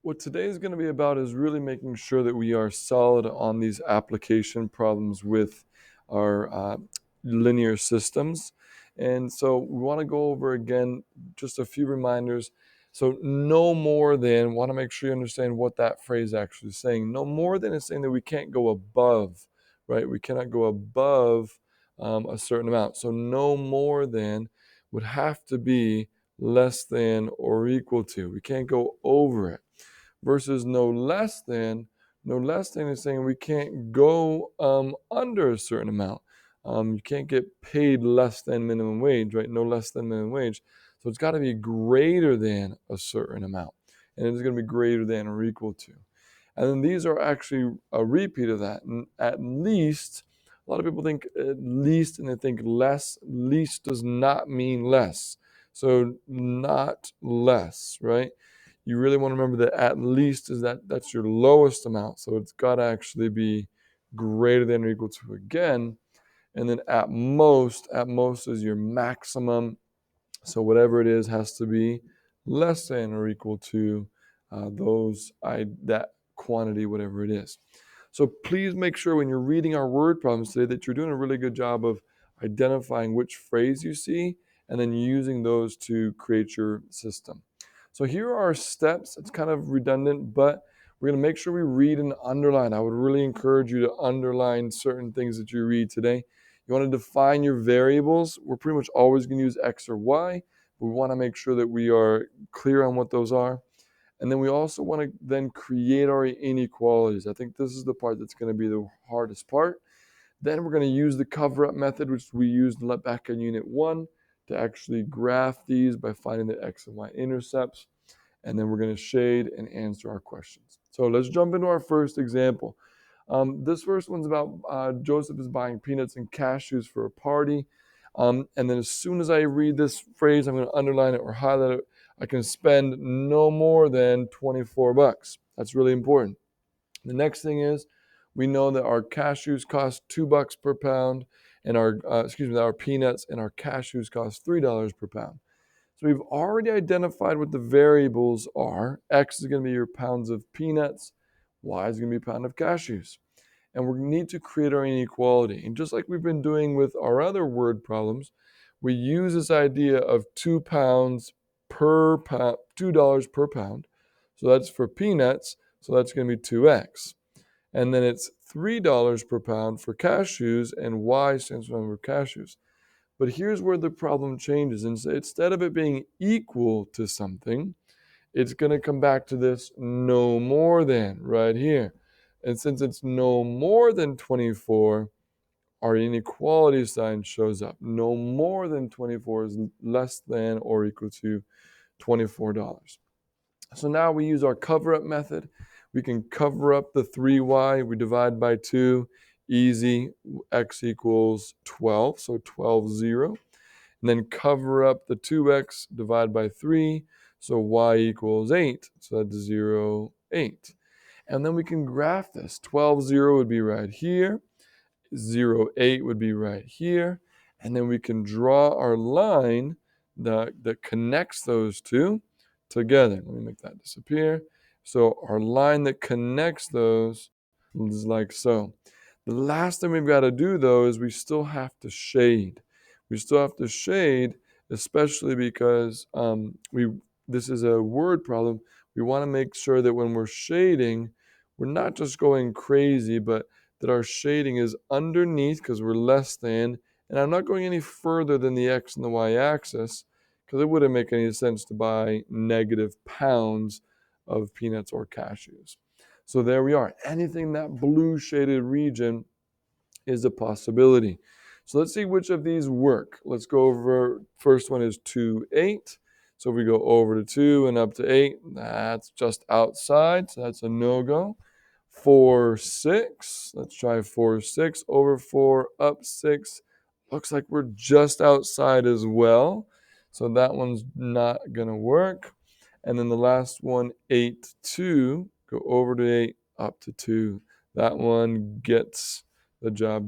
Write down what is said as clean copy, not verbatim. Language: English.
What today is going to be about is really making sure that we are solid on these application problems with our linear systems. And so we want to go over again just a few reminders. So no more than, want to make sure you understand what that phrase actually is saying. No more than is saying that we can't go above, right? We cannot go above a certain amount. So no more than would have to be less than or equal to. We can't go over it versus no less than is saying we can't go under a certain amount. You can't get paid less than minimum wage, right? No less than minimum wage. So it's got to be greater than a certain amount. And it's going to be greater than or equal to. And then these are actually a repeat of that. And at least, a lot of people think at least and they think less. Least does not mean less. So not less, right? You really want to remember that at least is that's your lowest amount. So it's got to actually be greater than or equal to again. And then at most is your maximum. So whatever it is has to be less than or equal to that quantity, whatever it is. So please make sure when you're reading our word problems today that you're doing a really good job of identifying which phrase you see and then using those to create your system. So here are our steps. It's kind of redundant, but we're going to make sure we read and underline. I would really encourage you to underline certain things that you read today. You want to define your variables. We're pretty much always going to use X or Y. We want to make sure that we are clear on what those are. And then we also want to then create our inequalities. I think this is the part that's going to be the hardest part. Then we're going to use the cover-up method, which we used back in Unit 1, to actually graph these by finding the X and Y intercepts. And then we're going to shade and answer our questions. So let's jump into our first example. This first one's about Joseph is buying peanuts and cashews for a party. And then as soon as I read this phrase, I'm going to underline it or highlight it. I can spend no more than 24 bucks. That's really important. The next thing is we know that our cashews cost $2 per pound and our peanuts and our cashews cost $3 per pound. So we've already identified what the variables are. X is going to be your pounds of peanuts. Y is going to be a pound of cashews. And we need to create our inequality. And just like we've been doing with our other word problems, we use this idea of 2 pounds per pound, $2 per pound. So that's for peanuts. So that's going to be 2x. And then it's $3 per pound for cashews, and Y stands for cashews. But here's where the problem changes. Instead of it being equal to something, it's going to come back to this no more than right here. And since it's no more than 24, our inequality sign shows up. No more than 24 is less than or equal to $24. So now we use our cover-up method. We can cover up the 3y. We divide by 2. Easy. X equals 12. So 12, 0. And then cover up the 2x, divide by 3. So y equals 8. So that's 0, 8. And then we can graph this. 12, 0 would be right here. 0, 8 would be right here. And then we can draw our line that connects those two together. Let me make that disappear. So our line that connects those is like so. The last thing we've got to do, though, is we still have to shade. We still have to shade, especially because this is a word problem. We want to make sure that when we're shading, we're not just going crazy, but that our shading is underneath because we're less than. And I'm not going any further than the x and the y axis because it wouldn't make any sense to buy negative pounds of peanuts or cashews. So there we are. Anything in that blue shaded region is a possibility. So let's see which of these work. Let's go over, first one is 2, 8. So if we go over to 2 and up to 8, that's just outside, so that's a no-go. 4, 6, let's try 4, 6, over 4, up 6. Looks like we're just outside as well. So that one's not gonna work. And then the last one, 8, 2, go over to 8, up to 2. That one gets the job done.